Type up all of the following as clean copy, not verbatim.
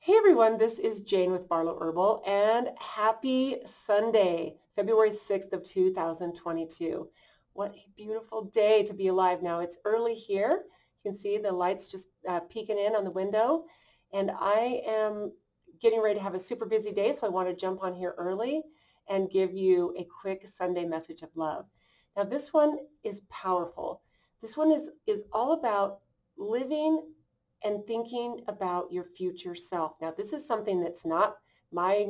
Hey everyone, this is Jane with Barlow Herbal and happy Sunday, February 6th of 2022. What a beautiful day to be alive now. It's early here. You can see the lights just peeking in on the window, and I am getting ready to have a super busy day, so I want to jump on here early and give you a quick Sunday message of love. Now this one is powerful. This one is all about living and thinking about your future self. Now, this is something that's not my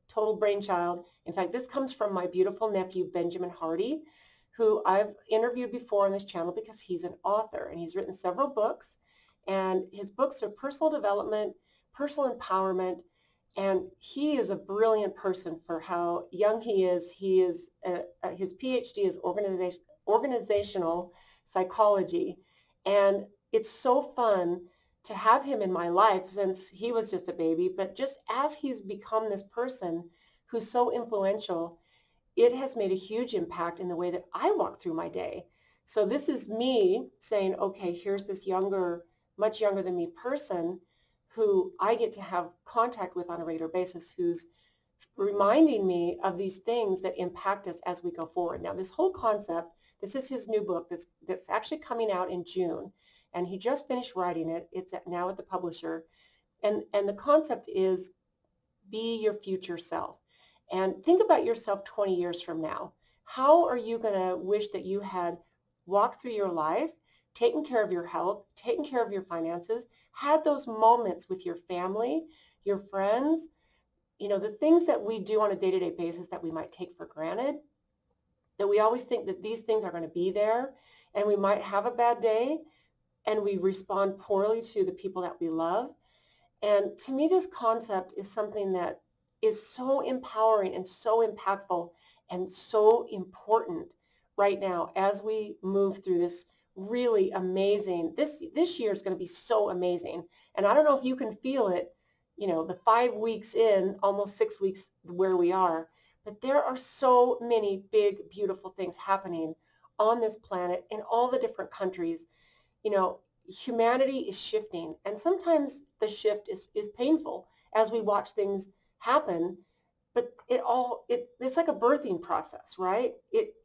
total brainchild. In fact, this comes from my beautiful nephew, Benjamin Hardy, who I've interviewed before on this channel because he's an author and he's written several books. And his books are personal development, personal empowerment, and he is a brilliant person for how young he is. His PhD is organizational psychology, and it's so fun to have him in my life since he was just a baby. But just as he's become this person who's so influential, it has made a huge impact in the way that I walk through my day. So this is me saying, okay, here's this much younger than me person who I get to have contact with on a regular basis, who's reminding me of these things that impact us as we go forward. Now, this whole concept, this is his new book that's actually coming out in June, and he just finished writing it. It's now at the publisher, and the concept is be your future self. And think about yourself 20 years from now. How are you going to wish that you had walked through your life, taken care of your health, taken care of your finances, had those moments with your family, your friends, the things that we do on a day-to-day basis that we might take for granted, that we always think that these things are going to be there, and we might have a bad day and we respond poorly to the people that we love. And to me, this concept is something that is so empowering and so impactful and so important right now as we move through this really amazing, this year is going to be so amazing. And I don't know if you can feel it, the 5 weeks in, almost 6 weeks where we are, but there are so many big, beautiful things happening on this planet in all the different countries. Humanity is shifting, and sometimes the shift is painful as we watch things happen, but it's like a birthing process, right?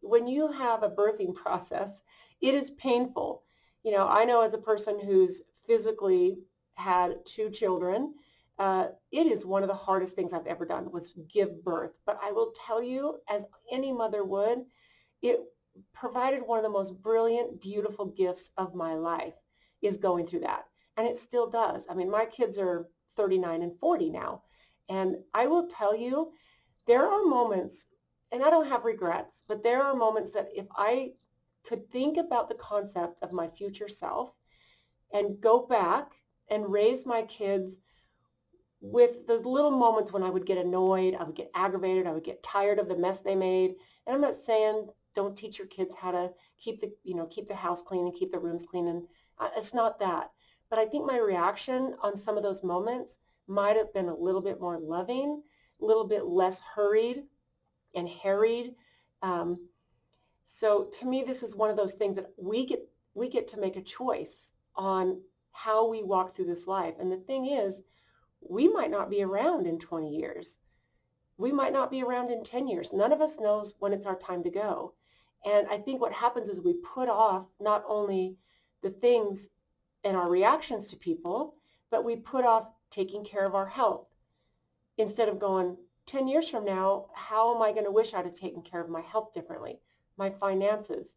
When you have a birthing process, it is painful. I know as a person who's physically had 2 children, it is one of the hardest things I've ever done was give birth. But I will tell you, as any mother would, it provided one of the most brilliant, beautiful gifts of my life is going through that. And it still does. I mean, my kids are 39 and 40 now. And I will tell you, there are moments, and I don't have regrets, but there are moments that if I could think about the concept of my future self and go back and raise my kids with the little moments when I would get annoyed, I would get aggravated, I would get tired of the mess they made. And I'm not saying don't teach your kids how to keep the house clean and keep the rooms clean. And it's not that. But I think my reaction on some of those moments might have been a little bit more loving, a little bit less hurried and harried. So to me, this is one of those things that we get to make a choice on how we walk through this life. And the thing is, we might not be around in 20 years. We might not be around in 10 years. None of us knows when it's our time to go. And I think what happens is we put off not only the things and our reactions to people, but we put off taking care of our health. Instead of going, 10 years from now, how am I going to wish I'd have taken care of my health differently, my finances?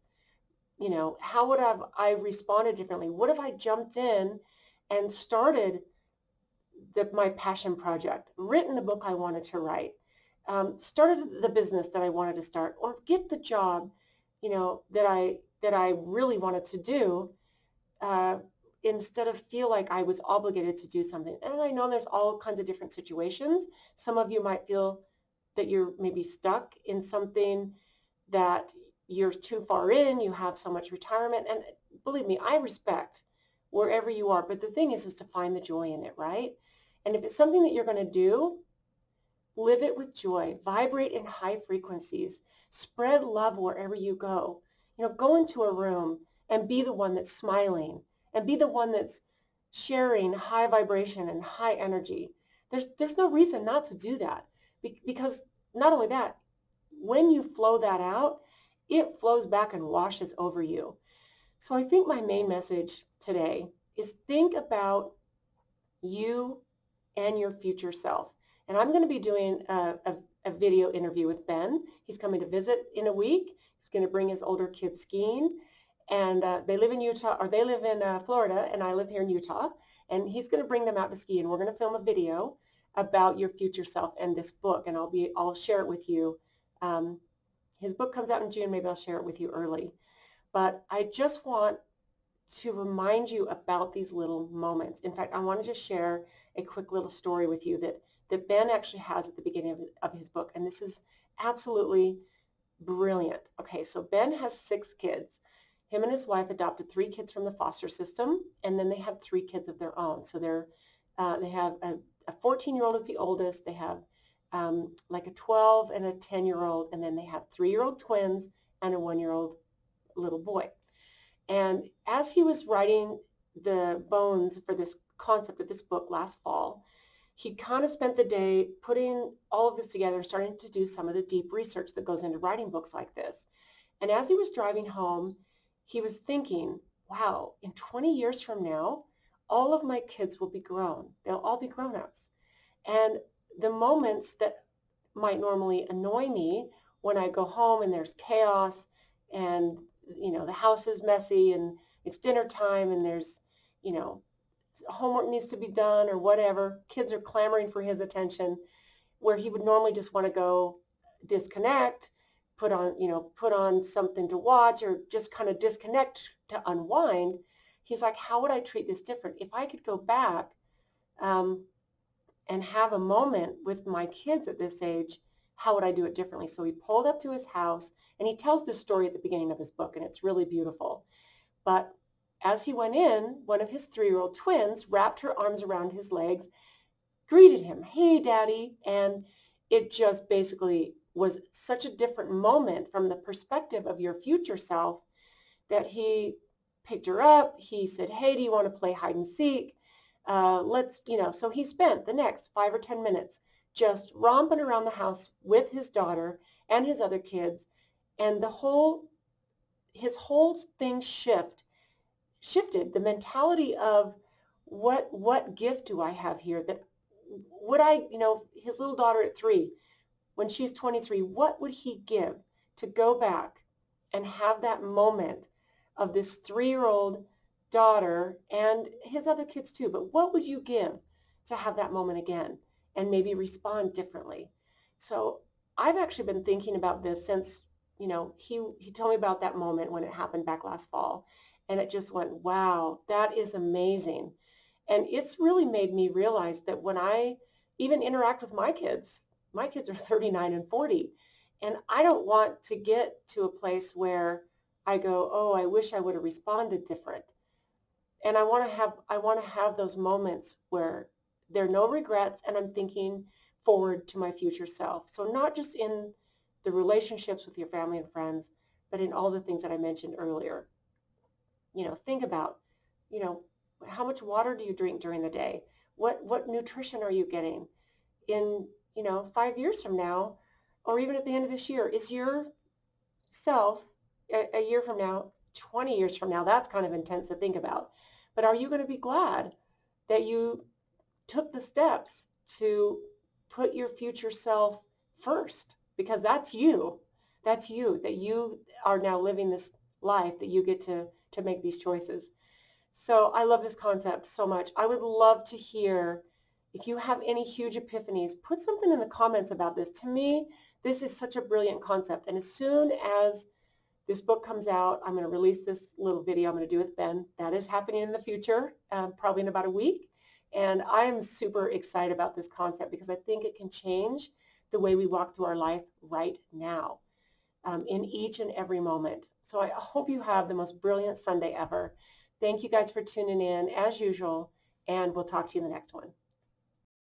How would I responded differently? What if I jumped in and started my passion project, written the book I wanted to write, started the business that I wanted to start, or get the job, that I really wanted to do, instead of feel like I was obligated to do something. And I know there's all kinds of different situations. Some of you might feel that you're maybe stuck in something that you're too far in, you have so much retirement. And believe me, I respect wherever you are. But the thing is to find the joy in it, right? And if it's something that you're going to do, live it with joy, vibrate in high frequencies, spread love wherever you go. Go into a room and be the one that's smiling and be the one that's sharing high vibration and high energy. There's no reason not to do that, because not only that, when you flow that out, it flows back and washes over you. So I think my main message today is think about you and your future self. And I'm going to be doing a video interview with Ben. He's coming to visit in a week. He's going to bring his older kids skiing. And they live in Utah, or they live in Florida, and I live here in Utah. And he's going to bring them out to ski, and we're going to film a video about your future self and this book. And I'll share it with you. His book comes out in June. Maybe I'll share it with you early. But I just want to remind you about these little moments. In fact, I want to just share a quick little story with you that Ben actually has at the beginning of his book. And this is absolutely brilliant. Okay, so Ben has 6 kids. Him and his wife adopted 3 kids from the foster system, and then they had 3 kids of their own. So they have a 14-year-old is the oldest. They have like a 12 and a 10-year-old, and then they have 3-year-old twins and a 1-year-old little boy. And as he was writing the bones for this concept of this book last fall, he kind of spent the day putting all of this together, starting to do some of the deep research that goes into writing books like this. And as he was driving home, he was thinking, wow, in 20 years from now, all of my kids will be grown. They'll all be grown-ups. And the moments that might normally annoy me when I go home and there's chaos and the house is messy and it's dinner time and there's, homework needs to be done or whatever. Kids are clamoring for his attention, where he would normally just want to go disconnect, put on something to watch, or just kind of disconnect to unwind. He's like, how would I treat this different? If I could go back and have a moment with my kids at this age, how would I do it differently? So he pulled up to his house, and he tells this story at the beginning of his book, and it's really beautiful. But as he went in, one of his 3-year-old twins wrapped her arms around his legs, greeted him, "Hey, Daddy." And it just basically was such a different moment from the perspective of your future self that he picked her up. He said, "Hey, do you want to play hide and seek? So he spent the next 5 or 10 minutes just romping around the house with his daughter and his other kids. And his whole thing shifted the mentality of what gift do I have here? That would his little daughter at 3, when she's 23, what would he give to go back and have that moment of this 3-year-old daughter and his other kids too? But what would you give to have that moment again and maybe respond differently? So I've actually been thinking about this since, he told me about that moment when it happened back last fall. And it just went, wow, that is amazing. And it's really made me realize that when I even interact with my kids are 39 and 40. And I don't want to get to a place where I go, oh, I wish I would have responded different. And I want to have those moments where there are no regrets, and I'm thinking forward to my future self. So not just in the relationships with your family and friends, but in all the things that I mentioned earlier. Think about, how much water do you drink during the day? What nutrition are you getting? In, 5 years from now, or even at the end of this year, is your self a year from now, 20 years from now? That's kind of intense to think about. But are you going to be glad that you took the steps to put your future self first? Because that's you. That you are now living this life, that you get to make these choices. So I love this concept so much. I would love to hear if you have any huge epiphanies. Put something in the comments about this. To me, this is such a brilliant concept. And as soon as this book comes out, I'm going to release this little video I'm going to do with Ben. That is happening in the future, probably in about a week. And I am super excited about this concept because I think it can change the way we walk through our life right now, in each and every moment. So I hope you have the most brilliant Sunday ever. Thank you guys for tuning in as usual, and we'll talk to you in the next one.